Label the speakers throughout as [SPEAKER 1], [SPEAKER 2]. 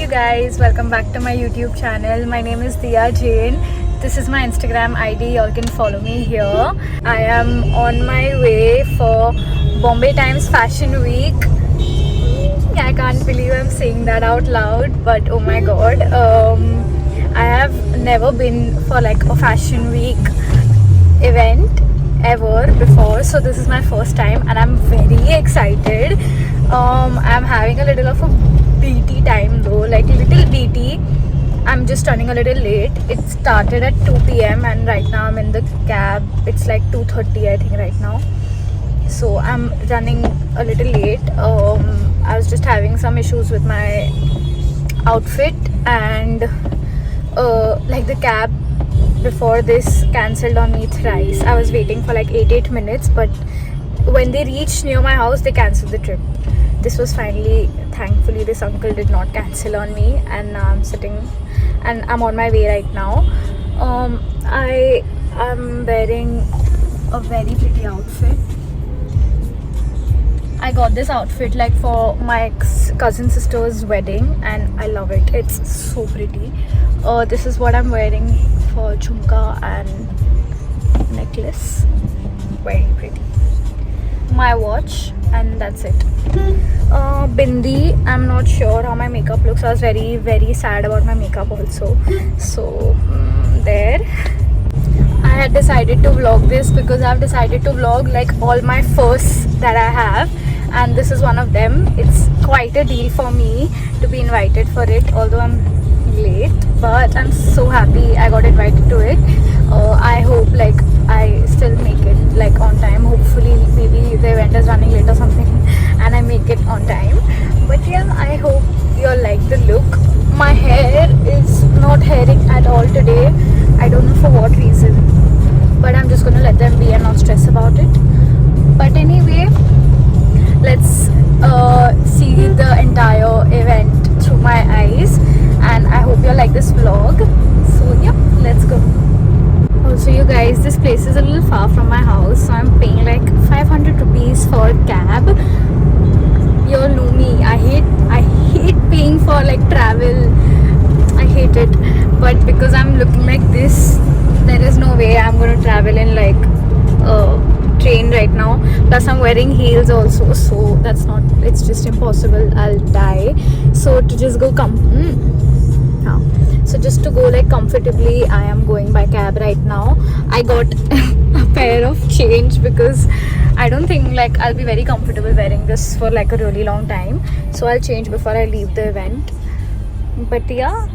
[SPEAKER 1] you guys, welcome back to my YouTube channel. My name is Diya Jain. This is my Instagram ID, y'all can follow me here. I am on my way for Bombay Times Fashion Week. I can't believe I'm saying that out loud, but oh my god. I have never been for like a fashion week event ever before, so this is my first time and I'm very excited. I'm having a little of a BT time though, like little BT. I'm just running a little late. It started at 2 p.m. and right now I'm in the cab. It's like 2:30 I think right now, so I'm running a little late. I was just having some issues with my outfit and like the cab before this cancelled on me thrice. I was waiting for like 8 minutes, but when they reached near my house they cancelled the trip. This was finally, thankfully this uncle did not cancel on me, and now I'm sitting and I'm on my way right now. I am wearing a very pretty outfit. I got this outfit like for my cousin sister's wedding and I love it. It's so pretty. This is what I'm wearing for jhumka and necklace. Very pretty. My watch, and that's it. Bindi, I'm not sure how my makeup looks. I was very sad about my makeup also. So there. I had decided to vlog this because I've decided to vlog like all my firsts that I have, and this is one of them. It's quite a deal for me to be invited for it, although I'm late, but I'm so happy I got invited to it. I hope like I still make it like on time. Hopefully maybe the event is running late or something and I make it on time. But yeah, I hope you'll like the look. My hair is not hairing at all today. I don't know for what reason, but I'm just gonna let them be and not stress about it. But anyway, let's see the entire event through my eyes, and I hope you like this vlog. So yeah, let's go. Also you guys, this place is a little far from my house, so I'm paying like 500 rupees for a cab. You all know me, I hate paying for like travel. I hate it, but because I'm looking like this, there is no way I'm gonna travel in like train right now. Plus I'm wearing heels also, so that's not, it's just impossible. I'll die. So to just go so just to go like comfortably, I am going by cab right now. I got a pair of change because I don't think like I'll be very comfortable wearing this for like a really long time, so I'll change before I leave the event. But yeah,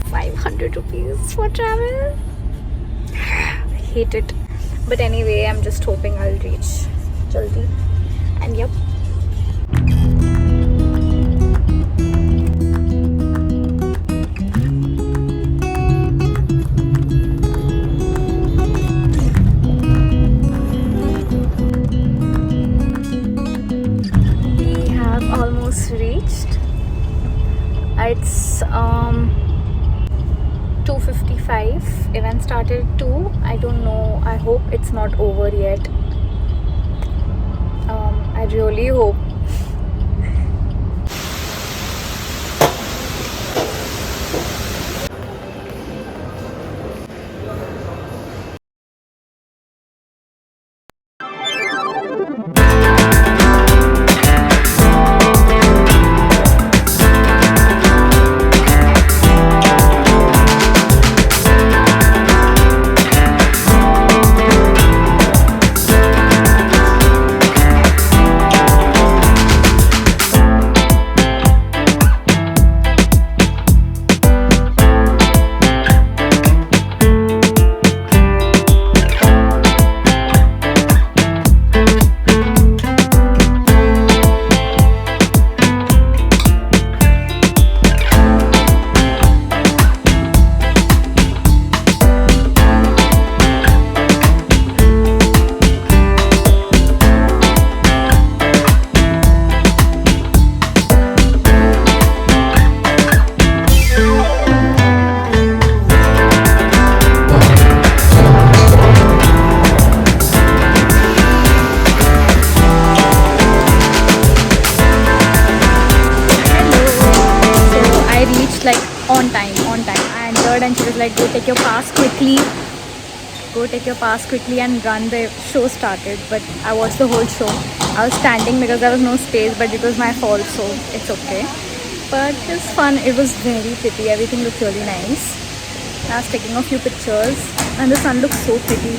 [SPEAKER 1] 500 rupees for travel. I hate it. But anyway, I'm just hoping I'll reach jaldi. And yep. We have almost reached. It's 2:55. Event started at 2. I don't know. I hope it's not over yet. I really hope. appeared and she was like, go take your pass quickly. Go take your pass quickly and run. The show started, but I watched the whole show. I was standing because there was no space, but it was my fault, so it's okay. But it was fun. It was very pretty. Everything looked really nice. I was taking a few pictures and the sun looked so pretty.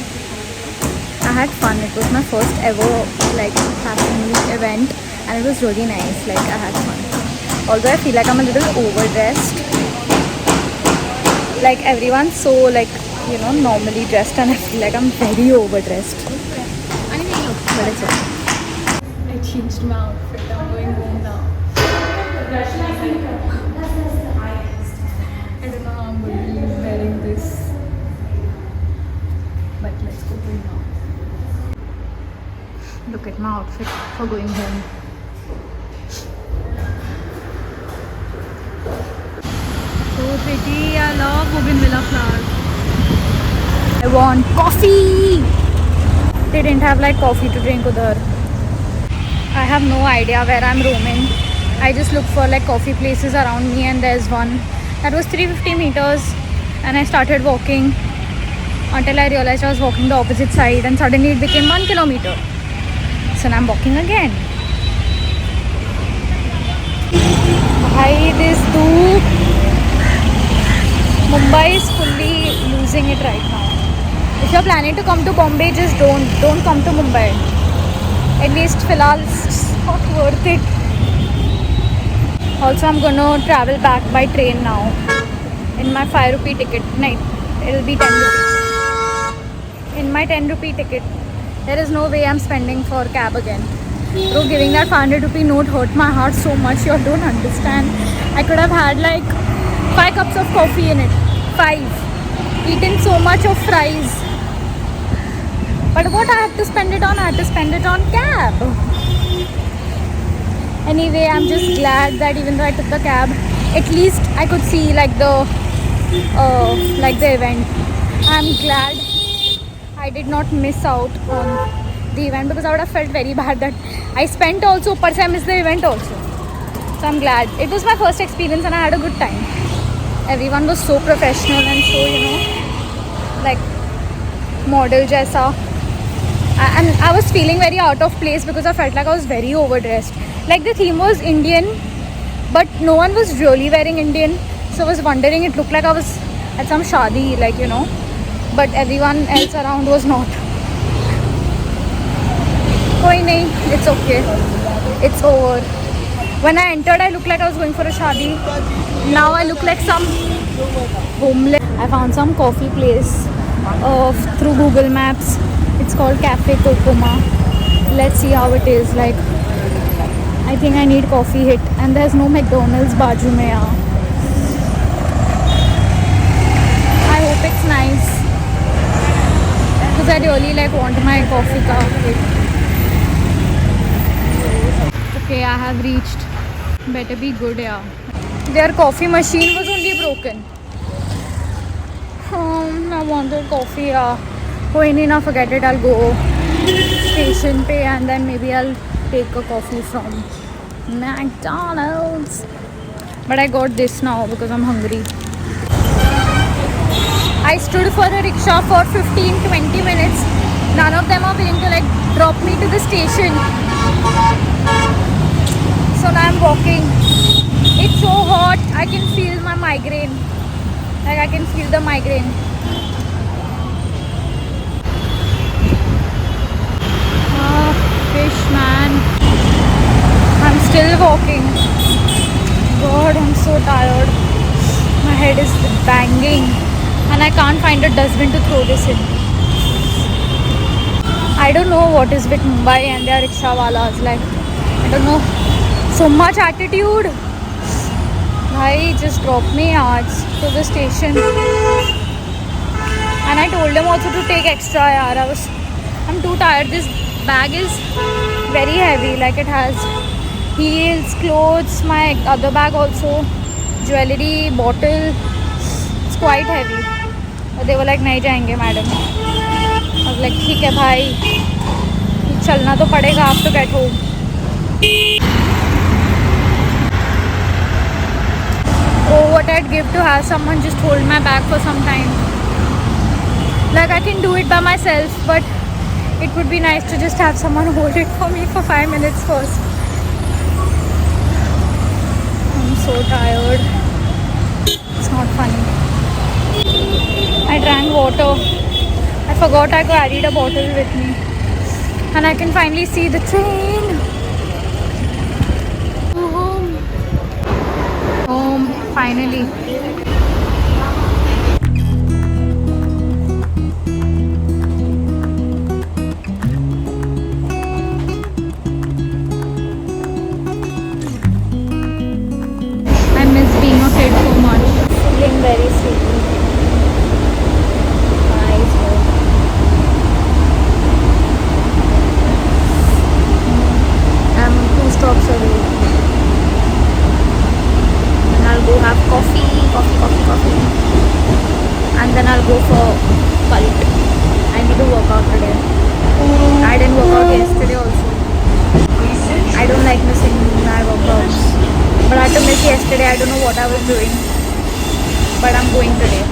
[SPEAKER 1] I had fun. It was my first ever like fashion week event and it was really nice. Like I had fun. Although I feel like I'm a little overdressed. Like everyone's so like, you know, normally dressed and I feel like I'm very overdressed. But it's okay. I changed my outfit. I'm going home now. I don't know how I'm going to be wearing this. But let's go home now. Look at my outfit for going home. So pretty. I love bougainvillea flowers. I want coffee. They didn't have like coffee to drink udhar. I have no idea where I'm roaming. I just look for like coffee places around me and there's one. That was 350 meters and I started walking until I realized I was walking the opposite side and suddenly it became 1 kilometer. So now I'm walking again. Hi, this too. Mumbai is fully losing it right now. If you're planning to come to Bombay, just don't come to Mumbai. At least filal, it's not worth it. Also, I'm gonna travel back by train now. In my 5 rupee ticket, no, it'll be 10 rupees. In my 10 rupee ticket, there is no way I'm spending for cab again. Bro, giving that 500 rupee note hurt my heart so much. You don't understand. I could have had like 5 cups of coffee in it. 5. Eaten so much of fries. But what I had to spend it on? I had to spend it on cab. Anyway, I'm just glad that even though I took the cab, at least I could see like the event. I'm glad I did not miss out on the event because I would have felt very bad that I spent also, but I missed the event also. So I'm glad. It was my first experience and I had a good time. Everyone was so professional and so, you know, like model jaisa. And I was feeling very out of place because I felt like I was very overdressed. Like the theme was Indian, but no one was really wearing Indian. So I was wondering, it looked like I was at some shadi, like, you know, but everyone else around was not. Koi nahi, it's okay. It's over. When I entered, I looked like I was going for a shadi. Now I look like some homeless. I found some coffee place through Google Maps. It's called Cafe Kokoma. Let's see how it is. Like, I think I need coffee hit. And there's no McDonald's baaju mein yahan. I hope it's nice. Because I really like want my coffee ka hit. Okay, I have reached. Better be good, yeah. Their coffee machine was only broken. I wanted coffee, yeah. Koi nahi, na forget it. I'll go station pe and then maybe I'll take a coffee from McDonald's. But I got this now because I'm hungry. I stood for a rickshaw for 15-20 minutes. None of them are willing to like drop me to the station. So now I'm walking. It's so hot. I can feel my migraine. Like I can feel the migraine. Oh, fish man. I'm still walking. God, I'm so tired. My head is banging. And I can't find a dustbin to throw this in. I don't know what is with Mumbai and their rickshawalas. Like, I don't know. So much attitude. Bhai, just drop me to the station. And I told him also to take extra. I'm too tired. This bag is very heavy. Like it has heels, clothes, my other bag also, jewelry, bottle. It's quite heavy. But they were like, nahi jayenge madam. I was like, theek hai bhai. Chalna to padega, I have to get home. Oh, what what I'd give to have someone just hold my back for some time. Like I can do it by myself, but it would be nice to just have someone hold it for me for 5 minutes first. I'm so tired. It's not funny. I drank water. I forgot I carried a bottle with me. And I can finally see the train. Home. Home, finally. I miss being a kid so much. Feeling very sleepy. Eyes open. I'm 2 stops away. And I'll go have coffee. And then I'll go for cult. I need to work out today. I didn't work out yesterday also. I don't like missing my workouts. But I had to miss yesterday. I don't know what I was doing. But I'm going today.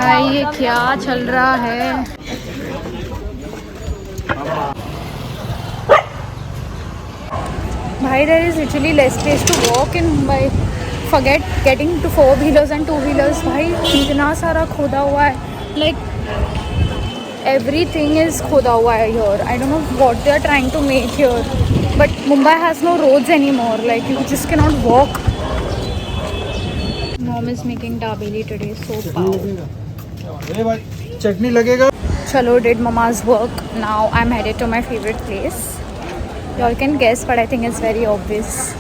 [SPEAKER 1] भाई ये क्या चल रहा है? भाई there is literally less space to walk in Mumbai. Forget getting to 4-wheelers and 2-wheelers. भाई इतना सारा खोदा हुआ है. Like everything is खोदा हुआ है here. I don't know what they are trying to make here. But Mumbai has no roads anymore. Like you just cannot walk. Mom is making dabeli today. So power.
[SPEAKER 2] चटनी लगेगा.
[SPEAKER 1] Chalo did mama's work. Now I'm headed to my favorite place. Y'all can guess, but I think it's very obvious.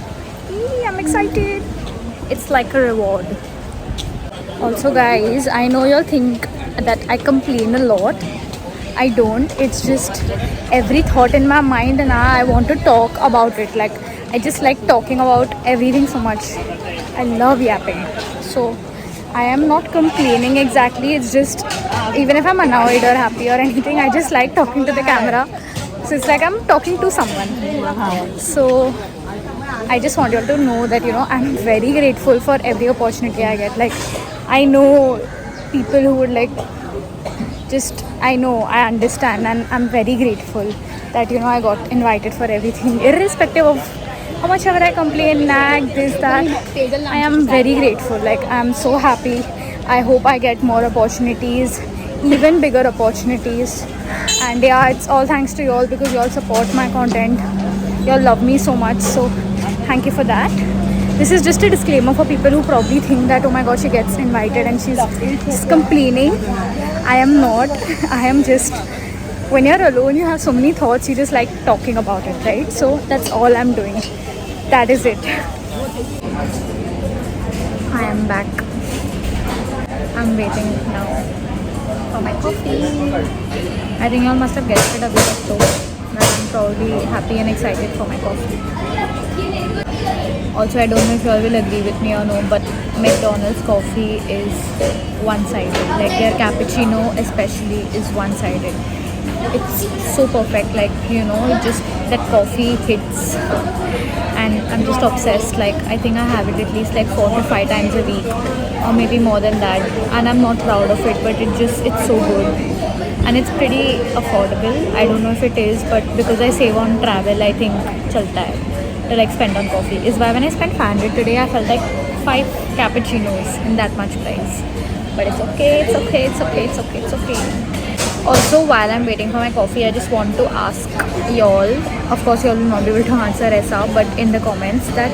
[SPEAKER 1] Eee, I'm excited. It's like a reward. Also guys, I know y'all think that I complain a lot. I don't. It's just every thought in my mind and I want to talk about it. Like I just like talking about everything so much. I love yapping. So I am not complaining exactly. It's just even if I'm annoyed or happy or anything, I just like talking to the camera. So it's like I'm talking to someone. So I just want you all to know that, you know, I'm very grateful for every opportunity I get. Like I know people who would like just, I know, I understand, and I'm very grateful that, you know, I got invited for everything, irrespective of how much ever I complain, nag, this, that. I am very grateful. Like I'm so happy. I hope I get more opportunities, even bigger opportunities. And yeah, it's all thanks to you all because you all support my content. You all love me so much. So thank you for that. This is just a disclaimer for people who probably think that, oh my god, she gets invited and she's complaining. I am not. I am just, when you're alone, you have so many thoughts, you just like talking about it, right? So that's all I'm doing. That is it. I am back. I'm waiting now for my coffee. I think y'all must have guessed it a bit so that I'm probably happy and excited for my coffee. Also, I don't know if you all will agree with me or no, but McDonald's coffee is one-sided. Like their cappuccino especially is one-sided. It's so perfect, like, you know, just that coffee hits, and I'm just obsessed. Like I think I have it at least like 4 to 5 times a week, or maybe more than that, and I'm not proud of it, but it's so good, and it's pretty affordable. I don't know if it is, but because I save on travel, I think chalta hai to like spend on coffee. Is why when I spent 500 today, I felt like 5 cappuccinos in that much price. But it's okay. Also, while I'm waiting for my coffee, I just want to ask y'all, of course y'all will not be able to answer Esa, but in the comments, that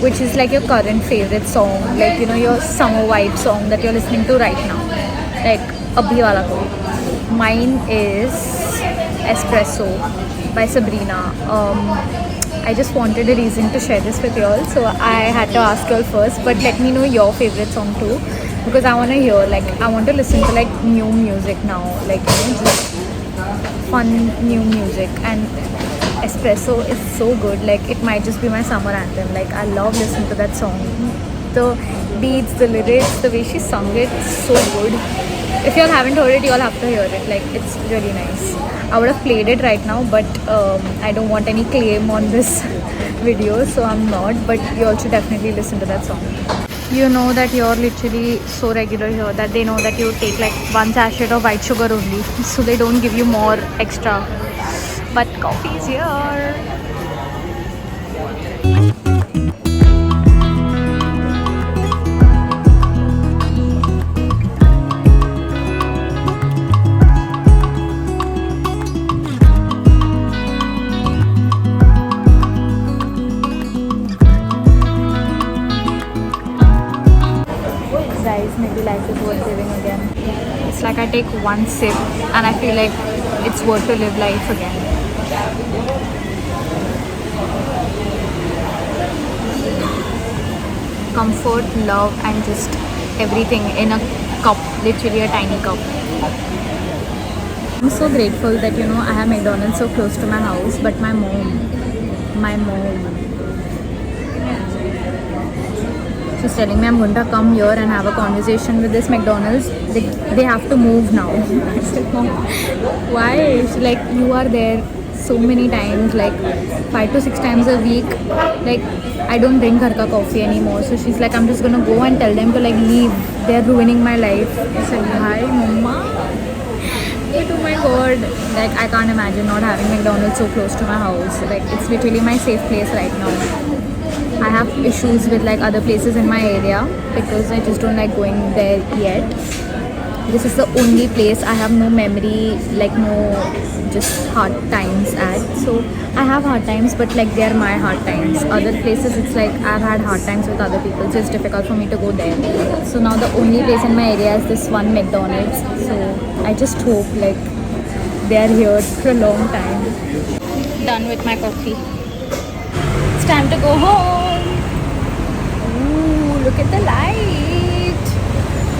[SPEAKER 1] which is like your current favorite song, like, you know, your summer vibe song that you're listening to right now, like abhi wala koi. Mine is Espresso by Sabrina. I just wanted a reason to share this with y'all, so I had to ask y'all first, but let me know your favorite song too, because I want to hear, like, I want to listen to like new music now, like, you know, just fun new music. And Espresso is so good. Like it might just be my summer anthem. Like I love listening to that song, the beats, the lyrics, the way she sung it, so good. If y'all haven't heard it, y'all have to hear it. Like it's really nice. I would have played it right now, but I don't want any claim on this video, so I'm not. But you all should definitely listen to that song. You know that you're literally so regular here that they know that you take like 1 sachet of white sugar only, so they don't give you more extra. But coffee is here. Guys, maybe life is worth living again. It's like I take one sip and I feel like it's worth to live life again. Comfort, love, and just everything in a cup, literally a tiny cup. I'm so grateful that I have McDonald's so close to my house, but my mom, she's telling me I'm going to come here and have a conversation with this McDonald's. They have to move now. I said, Mom, why? She's like, you are there so many times, like 5 to 6 times a week. Like, I don't drink ghar ka coffee anymore. So she's like, I'm just going to go and tell them to like leave. They're ruining my life. I said, hi, Mama. But oh my god, like I can't imagine not having McDonald's so close to my house. Like, it's literally my safe place right now. I have issues with like other places in my area because I just don't like going there yet. This is the only place I have no memory, like no just hard times at. So I have hard times, but like they are my hard times. Other places it's like I've had hard times with other people, so it's difficult for me to go there. So now the only place in my area is this one McDonald's. So I just hope like they are here for a long time. Done with my coffee. It's time to go home. Ooh, look at the light.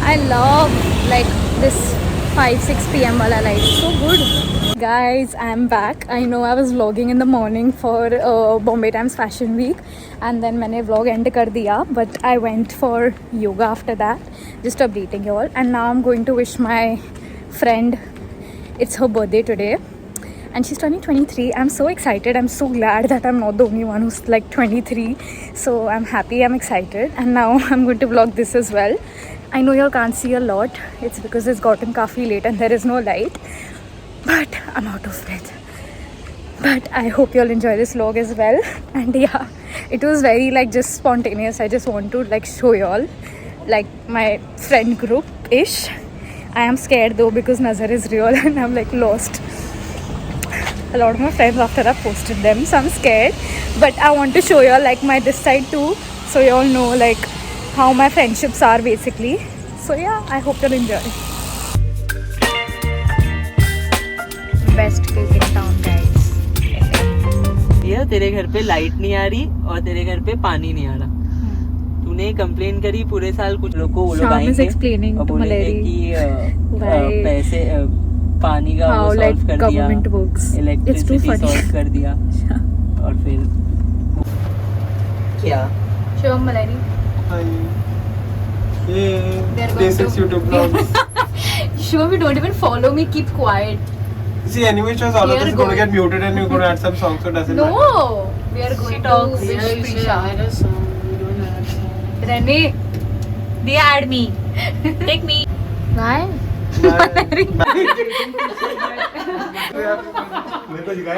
[SPEAKER 1] I love like this 5-6 p.m. wala light. So good. Guys, I'm back. I know I was vlogging in the morning for Bombay Times Fashion Week, and then मैंने vlog end कर दिया, but I went for yoga after that, just updating you all. And now I'm going to wish my friend, it's her birthday today. And she's turning 23. I'm so excited. I'm so glad that I'm not the only one who's like 23. So I'm happy, I'm excited. And now I'm going to vlog this as well. I know you can't see a lot. It's because it's gotten kafi late and there is no light. But I'm out of breath. But I hope you all enjoy this vlog as well. And yeah, it was very like just spontaneous. I just want to like show you all like my friend group-ish. I am scared though because Nazar is real and I'm like lost. A lot of my friends after I posted them, so I'm scared, but I want to show you all like my this side too, so you all know like how my friendships are basically. So yeah, I hope you'll enjoy. Best cake in town, guys.
[SPEAKER 3] ये तेरे घर पे light नहीं आ रही और तेरे घर पे पानी नहीं आ रहा. तूने कंप्लेन करी पूरे साल, कुछ लोग को वो लोग आएंगे और बोलेंगे कि पैसे पानी का वो सॉल्व कर दिया, इलेक्ट्रिसिटी सॉल्व कर दिया और फिर क्या
[SPEAKER 1] Shivam Malari.
[SPEAKER 2] YouTube vlogs.
[SPEAKER 1] Shivam, you don't even follow me. Keep quiet.
[SPEAKER 2] See, anyway, shows all of this is going to get muted and you're going to add some songs, so it doesn't matter.
[SPEAKER 1] No, we are going to wish Prisha. Rene, they add me. Take me. Why?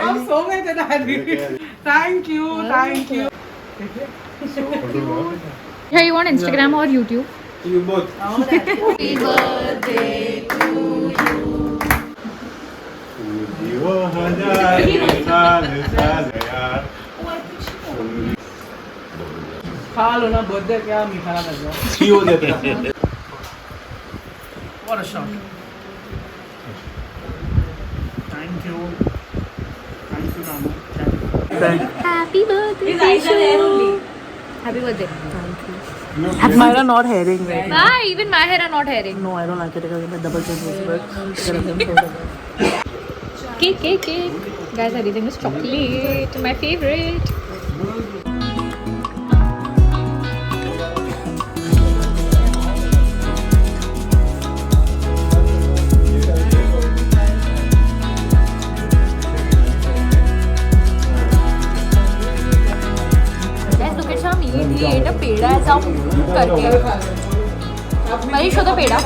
[SPEAKER 2] I'm
[SPEAKER 4] so excited. Thank you.
[SPEAKER 1] Here, you want Instagram or YouTube?
[SPEAKER 2] You both.
[SPEAKER 1] Happy birthday to you.
[SPEAKER 4] खा लो ना, birthday क्या मीठा लग रहा है.
[SPEAKER 2] हो जाता है.
[SPEAKER 4] What a shot. Thank you, Ramo.
[SPEAKER 1] Happy birthday. Happy birthday. Thank you.
[SPEAKER 4] Myra not herring, right?
[SPEAKER 1] Ah, even my hair are not hairing.
[SPEAKER 4] No, I don't like it because it's double chin.
[SPEAKER 1] Cake. Guys, everything is chocolate. My favorite. पेड़ा ऐसा करके वही show the peda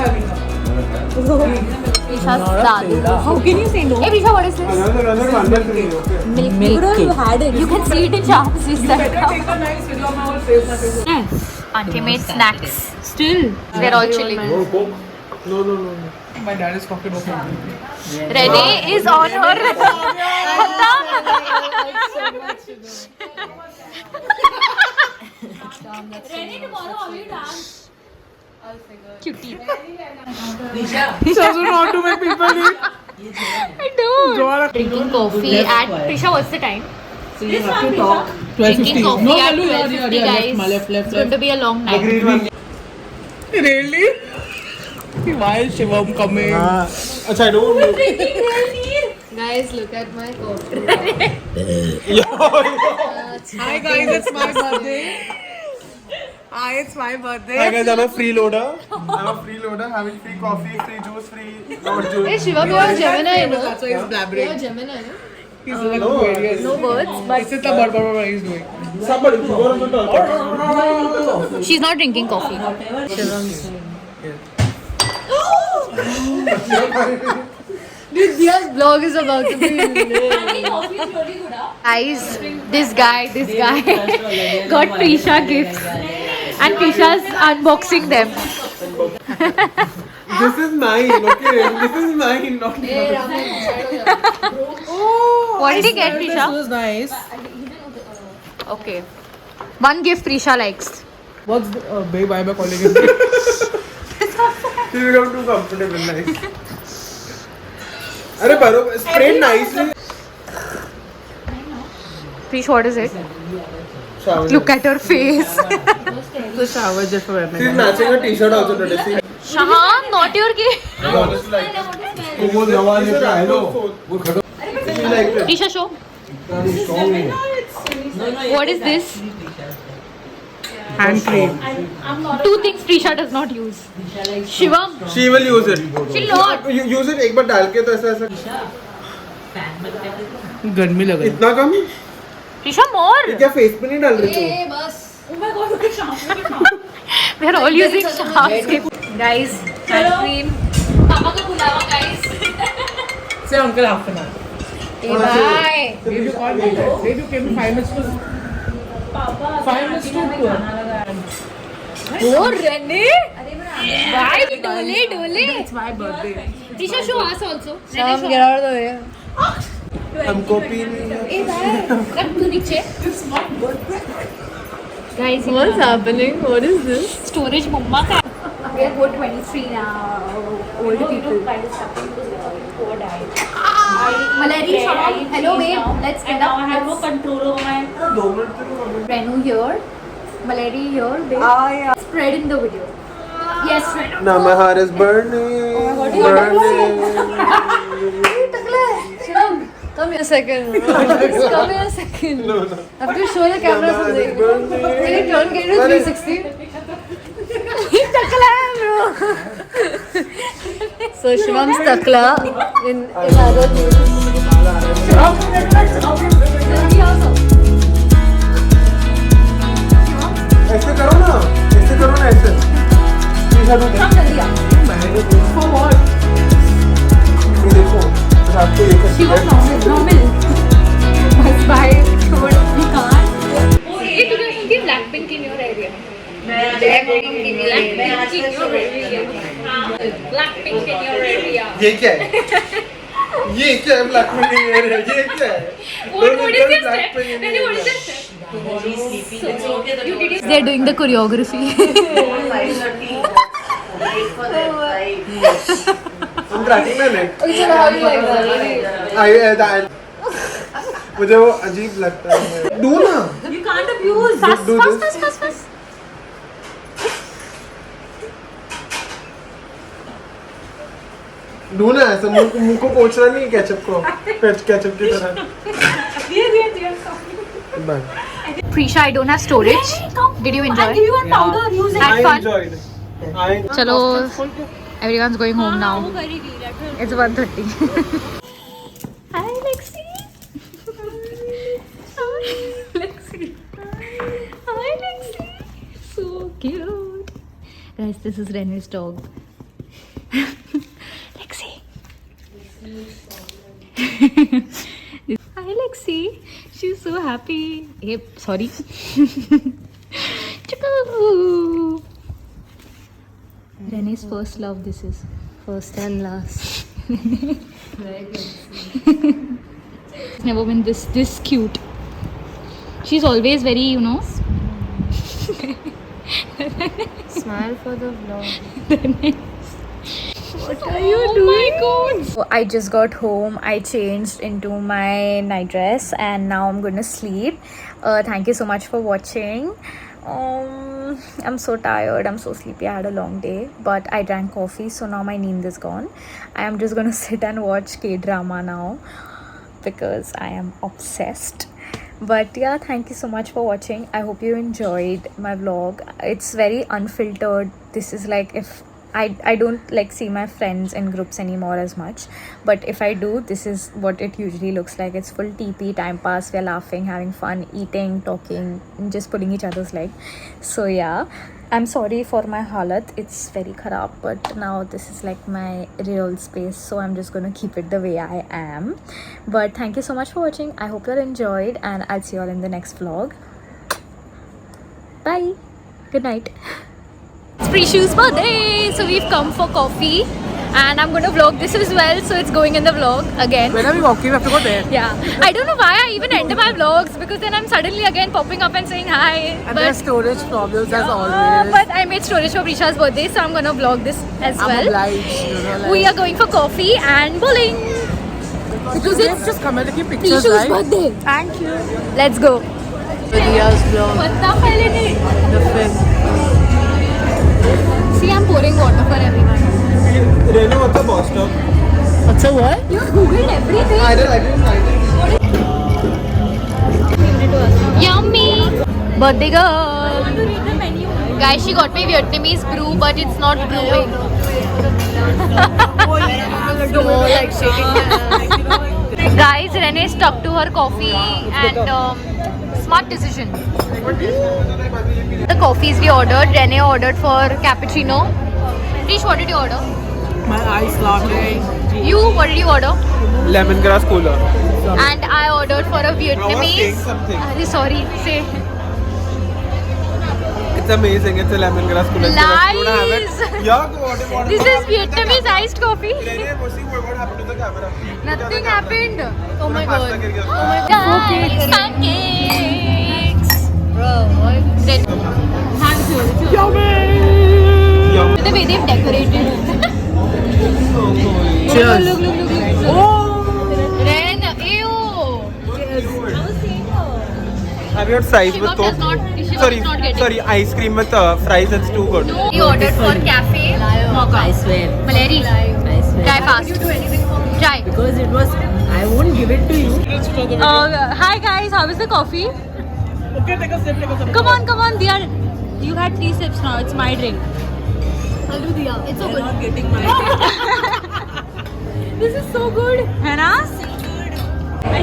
[SPEAKER 1] Prisha's Dadu how can you say no hey Prisha what is this
[SPEAKER 2] Another one, but three, okay.
[SPEAKER 1] milk cake. You had it you can see it in Shams is that
[SPEAKER 4] Take a nice video of my whole face.
[SPEAKER 1] auntie made snacks still they're all chilling
[SPEAKER 2] No.
[SPEAKER 4] My dad is talking about me.
[SPEAKER 1] Renee is on her Renee tomorrow how you dance cutie
[SPEAKER 4] He doesn't want to make people eat.
[SPEAKER 1] I don't drinking coffee at Prisha what's the time
[SPEAKER 4] So you have to talk.
[SPEAKER 1] drinking
[SPEAKER 4] 12:50.
[SPEAKER 1] coffee
[SPEAKER 4] No,
[SPEAKER 1] at
[SPEAKER 4] Lalu,
[SPEAKER 1] 12:50
[SPEAKER 4] yeah,
[SPEAKER 1] guys
[SPEAKER 4] left.
[SPEAKER 1] it's going to be a long
[SPEAKER 2] The
[SPEAKER 1] night
[SPEAKER 2] green one.
[SPEAKER 4] Really? Why is Shivam coming?
[SPEAKER 2] Achha, I don't know.
[SPEAKER 5] Guys, look at my coffee.
[SPEAKER 4] Hi guys, it's my birthday. Hi, it's my birthday.
[SPEAKER 2] Hi guys, I'm a freeloader. Having free coffee, free juice, free not juice.
[SPEAKER 5] Hey Shivam, you are Gemini, no?
[SPEAKER 4] That's why he's
[SPEAKER 5] You are
[SPEAKER 4] blabbering.
[SPEAKER 5] Gemini, no?
[SPEAKER 4] He's like Aquarius.
[SPEAKER 1] no words but
[SPEAKER 4] This is the bird he's doing.
[SPEAKER 2] Somebody, go on the talk.
[SPEAKER 1] she's not drinking coffee
[SPEAKER 5] Dude, Dia's vlog is about to be
[SPEAKER 1] guys this guy got Prisha gifts and Prisha's unboxing them
[SPEAKER 2] This is mine, okay? This is mine, not
[SPEAKER 1] what did he get Prisha
[SPEAKER 4] This was nice.
[SPEAKER 1] okay one gift Prisha likes
[SPEAKER 4] What's the, babe, I'm calling it.
[SPEAKER 2] She become too comfortable, nice. Arey, baro, spray nicely.
[SPEAKER 1] Prisha what is it
[SPEAKER 2] Shower.
[SPEAKER 1] look at her face
[SPEAKER 4] The shower just for me.
[SPEAKER 2] She's matching a t-shirt also today. See?
[SPEAKER 1] Shaham not your gift Prisha show what is this
[SPEAKER 4] Hand cream.
[SPEAKER 1] two things Prisha does not use Shivam
[SPEAKER 2] She will use it.
[SPEAKER 1] she'll not
[SPEAKER 2] You use it एक बार डाल के तो ऐसा
[SPEAKER 4] गर्मी लग रही है.
[SPEAKER 2] इतना कम
[SPEAKER 1] Prisha more
[SPEAKER 2] क्या फेस पे नहीं डाल रही तू
[SPEAKER 1] we're all using Shaham's gift guys hand cream papa ko bulawa guys
[SPEAKER 4] Say uncle half an hour.
[SPEAKER 1] hey bye
[SPEAKER 4] Babe, you called me. Babe, you came 5 minutes to. 5 minutes to 2.
[SPEAKER 1] oh Renee bye dole
[SPEAKER 4] It's my birthday.
[SPEAKER 1] Prisha show us also
[SPEAKER 5] Sham, get out of the way.
[SPEAKER 2] हमको पीनी
[SPEAKER 1] hey bye rab tu niche guys
[SPEAKER 5] What's happening? What is this?
[SPEAKER 1] storage mumma ka we are good 23 now old people Malari Shaham hello babe let's get up I have no control over my Renu here Malari here babe spread in the video yes
[SPEAKER 2] Now my heart is burning
[SPEAKER 5] Sham, come here a second. Come here a second.
[SPEAKER 2] No.
[SPEAKER 5] I have to show the camera something. Can you turn it to 360?
[SPEAKER 1] takla hai bro
[SPEAKER 5] So Shivam's takla in other news.
[SPEAKER 2] ऐसे करो ना ऐसे शीशा दो
[SPEAKER 4] For what?
[SPEAKER 2] ये देखो आपको ये
[SPEAKER 1] she was normal bus by road we can't hey do you see Blackpink in your area Blackpink in your area
[SPEAKER 2] ये क्या है ब्लैक में नहीं है ये क्या है
[SPEAKER 1] what is this step Renee what is this step they're doing the choreography
[SPEAKER 2] हम ट्रैकिंग में हैं
[SPEAKER 5] Which one how you like that?
[SPEAKER 2] मुझे वो अजीब लगता है डू ना
[SPEAKER 1] you can't abuse fast
[SPEAKER 2] do
[SPEAKER 1] fast
[SPEAKER 2] this.
[SPEAKER 1] fast fast
[SPEAKER 2] do ना ऐसा मुंह को पोंछना नहीं केचप को केचप की तरह Bye.
[SPEAKER 1] Prisha I don't have storage did you enjoy
[SPEAKER 5] You want powder? Use it.
[SPEAKER 1] had fun
[SPEAKER 2] enjoyed.
[SPEAKER 1] chalo everyone's going home now it's 1:30 hi Lexi hi Lexi so Guys, this is Rene's dog. Lexi. Hi, Lexi. She's so happy. Hey, sorry. Chukku. Rene's first love. This is
[SPEAKER 5] First and last.
[SPEAKER 1] never been this cute. She's always very,
[SPEAKER 5] Smile for the vlog.
[SPEAKER 1] What are you doing? My God. So I just got home. I changed into my night dress and now I'm gonna sleep. Thank you so much for watching. I'm so tired. I'm so sleepy. I had a long day, but I drank coffee, so now my need is gone. I am just gonna sit and watch K-drama now because I am obsessed. But yeah, thank you so much for watching. I hope you enjoyed my vlog. It's very unfiltered. This is like if I don't like see my friends in groups anymore as much, but if I do, this is what it usually looks like. It's full TP, time pass, we're laughing, having fun, eating, talking, and just pulling each other's leg. So yeah, I'm sorry for my halat. It's very kharab, but now this is like my real space, so I'm just gonna keep it the way I am. But thank you so much for watching. I hope you enjoyed, and I'll see you all in the next vlog. Bye. Good night. It's Prishu's birthday, so we've come for coffee, and I'm gonna vlog this as well, so it's going in the vlog again.
[SPEAKER 4] When are we walking? We have to go there.
[SPEAKER 1] Yeah, I don't know why I even enter my vlogs, because then I'm suddenly again popping up and saying hi.
[SPEAKER 4] And there's storage problems as always.
[SPEAKER 1] But I made storage for Prisha's birthday, so I'm gonna vlog this as
[SPEAKER 4] I'm
[SPEAKER 1] well.
[SPEAKER 4] obliged,
[SPEAKER 1] We are going for coffee and bowling.
[SPEAKER 4] because it's just come and taking pictures,
[SPEAKER 1] Prishu's
[SPEAKER 4] right?
[SPEAKER 1] birthday. Thank you. Let's go.
[SPEAKER 4] Riya's vlog. The film.
[SPEAKER 1] See, I'm pouring water for everyone.
[SPEAKER 2] Renu, what's the bus stop?
[SPEAKER 4] What's a what?
[SPEAKER 1] You googled everything.
[SPEAKER 2] I didn't.
[SPEAKER 1] Yummy! Birthday girl! Guys, she got me Vietnamese brew, but it's not brewing. Guys, Renee stuck to her coffee and smart decision. The coffees we ordered, Renee ordered for cappuccino. Rish, what did you order?
[SPEAKER 4] My ice latte.
[SPEAKER 1] You, what did you order?
[SPEAKER 2] Lemongrass cooler.
[SPEAKER 1] And I ordered for a Vietnamese.
[SPEAKER 2] saying something.
[SPEAKER 1] Sorry, say.
[SPEAKER 2] It's amazing. It's a lemongrass cooler.
[SPEAKER 1] Lies.
[SPEAKER 2] You wanna have it? Yeah, what
[SPEAKER 1] This is Vietnamese iced coffee.
[SPEAKER 2] Renu, what happened to the camera?
[SPEAKER 1] Nothing happened. Oh my
[SPEAKER 2] Pasta
[SPEAKER 1] god.
[SPEAKER 2] गिर गया।
[SPEAKER 1] Oh my god. Pancakes.
[SPEAKER 5] Bro, what?
[SPEAKER 1] Thank you.
[SPEAKER 2] Yummy.
[SPEAKER 1] The way they've decorated.
[SPEAKER 4] Cheers.
[SPEAKER 1] Look. Ren, ew.
[SPEAKER 2] Have you had fries with
[SPEAKER 1] Shivam does
[SPEAKER 2] Coke?
[SPEAKER 1] not- Shivam is not getting-
[SPEAKER 2] Sorry, ice cream with fries. It's too good.
[SPEAKER 1] We ordered for cafe. Mocha.
[SPEAKER 3] I swear.
[SPEAKER 1] Maleri.
[SPEAKER 3] I swear.
[SPEAKER 1] Try fast. Try.
[SPEAKER 3] Because it was, I won't give it to you.
[SPEAKER 1] Hi guys, how is the coffee?
[SPEAKER 4] Okay, take a sip.
[SPEAKER 1] Come on, Diya. You had 3 sips now. It's my drink.
[SPEAKER 5] I'll do Diya. It's so good.
[SPEAKER 4] Not getting my.
[SPEAKER 1] This is so good. Hannah? I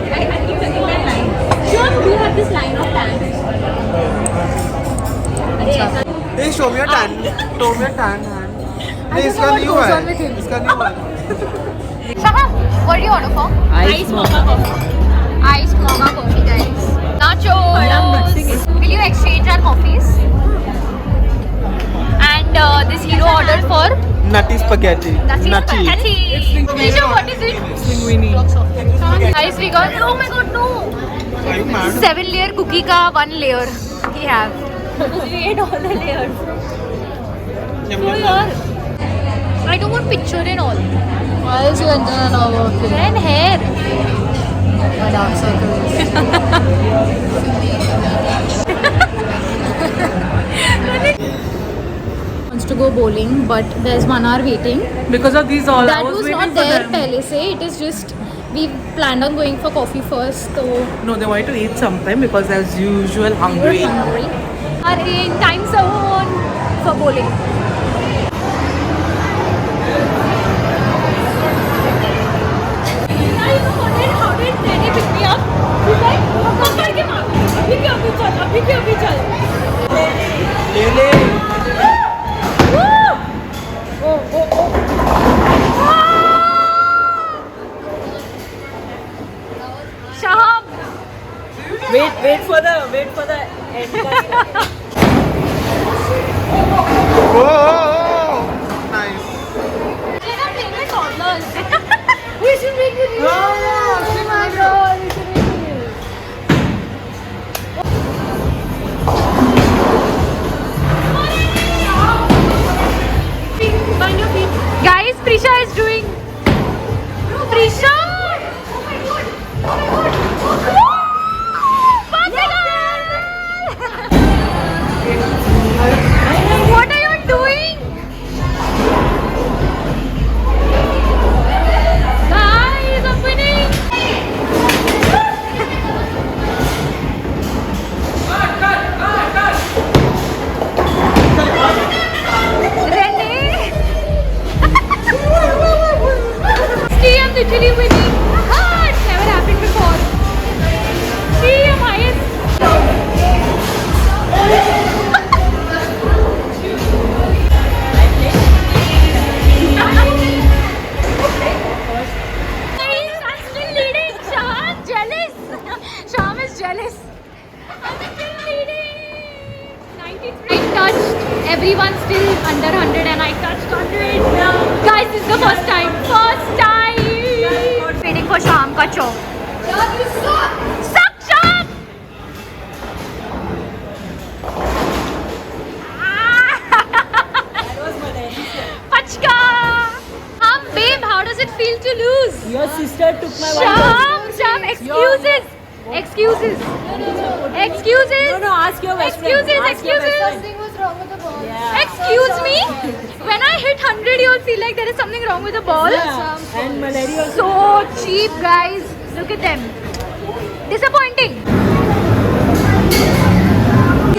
[SPEAKER 1] keep thinking that line. John, do you have this line of tank?
[SPEAKER 2] Hey, show me your tan. Show me your tan hand. Hey, इसका new है. इसका new है.
[SPEAKER 1] Shaha, what did you order for?
[SPEAKER 3] Ice mocha
[SPEAKER 1] coffee. Ice mocha coffee, guys. Nachos. Will you exchange our coffees? And this hero ordered for
[SPEAKER 2] Nutty spaghetti.
[SPEAKER 1] spaghetti. Nisha, what is it?
[SPEAKER 4] Linguine.
[SPEAKER 1] Guys, we got. Oh my god, no!
[SPEAKER 2] Are you mad?
[SPEAKER 1] 7-layer cookie ka 1 layer we have. We ate all the layers.
[SPEAKER 2] Yum,
[SPEAKER 1] So
[SPEAKER 2] yum,
[SPEAKER 1] here, I don't want picture and all.
[SPEAKER 5] Why is your antenna now working?
[SPEAKER 1] And hair.
[SPEAKER 5] My dark circles.
[SPEAKER 1] Wants to go bowling, but there's 1 hour waiting.
[SPEAKER 4] Because of these all, I
[SPEAKER 1] That was
[SPEAKER 4] waiting
[SPEAKER 1] not
[SPEAKER 4] for
[SPEAKER 1] there
[SPEAKER 4] them.
[SPEAKER 1] pehle se. It is just we planned on going for coffee first, so
[SPEAKER 4] No, they wanted to eat sometime because as usual
[SPEAKER 1] we were
[SPEAKER 4] hungry.
[SPEAKER 1] hungry. Are in time zone for bowling. How did Danny pick me up? He's like, "पकड़ के मार, अभी के अभी चल."
[SPEAKER 2] ले ले.
[SPEAKER 1] Woo!
[SPEAKER 3] Wait for the end.
[SPEAKER 2] Oh, nice.
[SPEAKER 5] We should make it real. Oh my god, we should make it real.
[SPEAKER 1] Find your feet. Guys, Prisha is doing. Prisha! What are you doing? Guys, opening. Renee. See, I'm literally winning. Ah, it's never happened before. See, I'm highest. I'm still leading. Shaham jealous. Shaham is jealous. I'm still leading. 93. I touched everyone still under 100 and I touched 100. Guys, this is the first time. First time. Waiting for Shaham ka chow.
[SPEAKER 5] God, you suck.
[SPEAKER 1] Suck, Shaham! Pachka! Babe, how does it feel to lose?
[SPEAKER 3] Your sister took my
[SPEAKER 1] Sham, excuses. Excuses. Excuses.
[SPEAKER 3] No, ask your best friend.
[SPEAKER 1] Excuses,
[SPEAKER 3] Ask your best friend.
[SPEAKER 5] Something was wrong with the ball.
[SPEAKER 3] Yeah.
[SPEAKER 1] Excuse me? When I hit 100, you all feel like there is something wrong with the ball?
[SPEAKER 3] Yeah. And Malari also.
[SPEAKER 1] So cheap, guys. Look at them. Disappointing.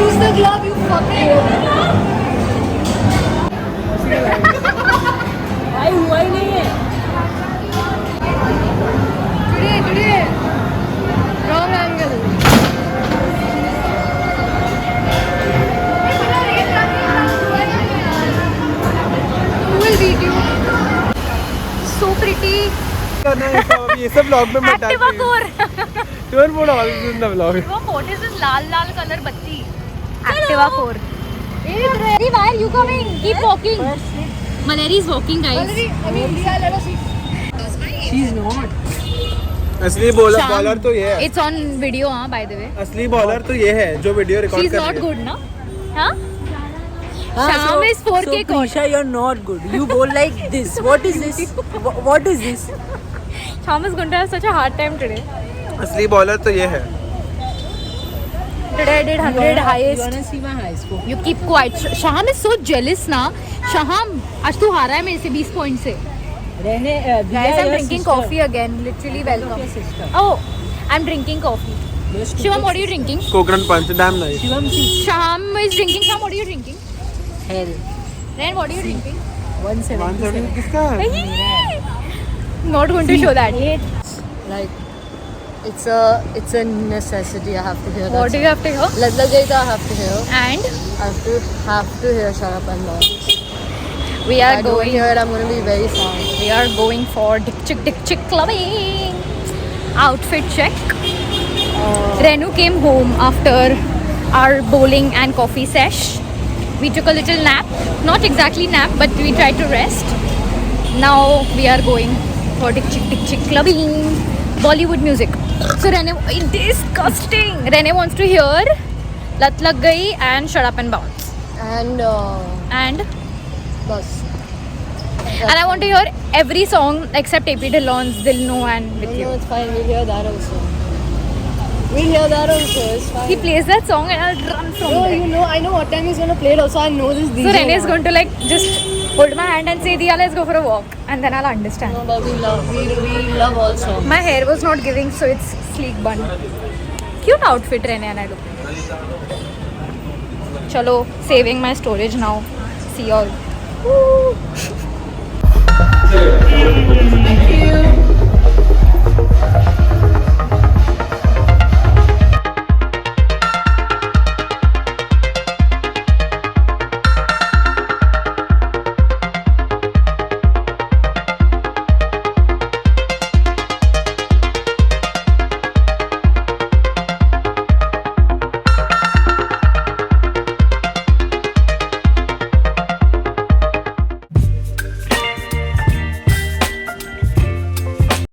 [SPEAKER 5] Use the glove, you fucking.
[SPEAKER 3] भाई हुआ ही नहीं है.
[SPEAKER 5] Today. Wrong angle. Who will beat you?
[SPEAKER 1] So pretty.
[SPEAKER 2] ये सब vlog में मत
[SPEAKER 1] Activa core.
[SPEAKER 2] Don't put all this in the vlog.
[SPEAKER 1] What is this lal color batti? Activa core. Hey, why are you coming? Keep walking. Malari is walking, guys.
[SPEAKER 5] I mean, Leah, let us see.
[SPEAKER 3] She's not.
[SPEAKER 2] असली bowler तो ये है.
[SPEAKER 1] It's on video, by the way.
[SPEAKER 2] असली bowler तो ये है जो video record
[SPEAKER 1] She's
[SPEAKER 2] कर
[SPEAKER 1] not
[SPEAKER 2] रही है.
[SPEAKER 1] good, na? Huh? Sham is 4K
[SPEAKER 3] so Prisha, you're not good. You bowl like this. What is this? What is this?
[SPEAKER 1] Sham is going to have such a hard time today.
[SPEAKER 2] असली bowler तो ये है.
[SPEAKER 1] Today I did 100
[SPEAKER 3] You
[SPEAKER 1] highest.
[SPEAKER 3] wanna see my high score?
[SPEAKER 1] You keep quiet. Shaham is so jealous ना. Shaham, आज तू हारा है मेरे से 20 पॉइंट से.
[SPEAKER 3] Rene,
[SPEAKER 1] Guys, I'm drinking coffee again. Literally welcome. Oh, I'm drinking coffee. Shivam, what are you drinking?
[SPEAKER 2] Cochran punch damn nice.
[SPEAKER 3] Shivam, see.
[SPEAKER 1] Shaham is drinking. Shaham, what are you drinking?
[SPEAKER 3] Hell.
[SPEAKER 1] Ren, what are you drinking?
[SPEAKER 3] 177.
[SPEAKER 2] किसका है?
[SPEAKER 1] Not going to show that.
[SPEAKER 5] Like, it's a necessity. I have to hear that.
[SPEAKER 1] What do you have to hear?
[SPEAKER 5] Let the gate I have to hear.
[SPEAKER 1] And
[SPEAKER 5] I have to hear Shut Up and Love.
[SPEAKER 1] we
[SPEAKER 5] If
[SPEAKER 1] are
[SPEAKER 5] I don't
[SPEAKER 1] going.
[SPEAKER 5] hear it, I'm going to be very sad.
[SPEAKER 1] We are going for Dick Chick clubbing. Outfit check. Renu came home after our bowling and coffee sesh. We took a little nap. Not exactly nap, but we tried to rest. Now we are going for Dick Chick clubbing. Bollywood music. So Rene, disgusting. Rene wants to hear Lat Lag Gayi and Shut Up and Bounce.
[SPEAKER 5] And
[SPEAKER 1] And
[SPEAKER 5] bus.
[SPEAKER 1] I want to hear every song except AP Dillon's Dil No and With You.
[SPEAKER 5] No, it's fine. We'll hear that also. We'll hear that also. It's fine.
[SPEAKER 1] He plays that song and I'll run from
[SPEAKER 5] No,
[SPEAKER 1] there.
[SPEAKER 5] you know, I know what time he's going to play it also. I know this DJ.
[SPEAKER 1] So Rene is
[SPEAKER 5] now.
[SPEAKER 1] going to like just hold my hand and say, Diya, let's go for a walk. And then I'll understand.
[SPEAKER 5] No, but we love all songs.
[SPEAKER 1] My hair was not giving, so it's sleek bun. Cute outfit, Rene and I look. Chalo, saving my storage now. See y'all. Woo.
[SPEAKER 4] Thank you.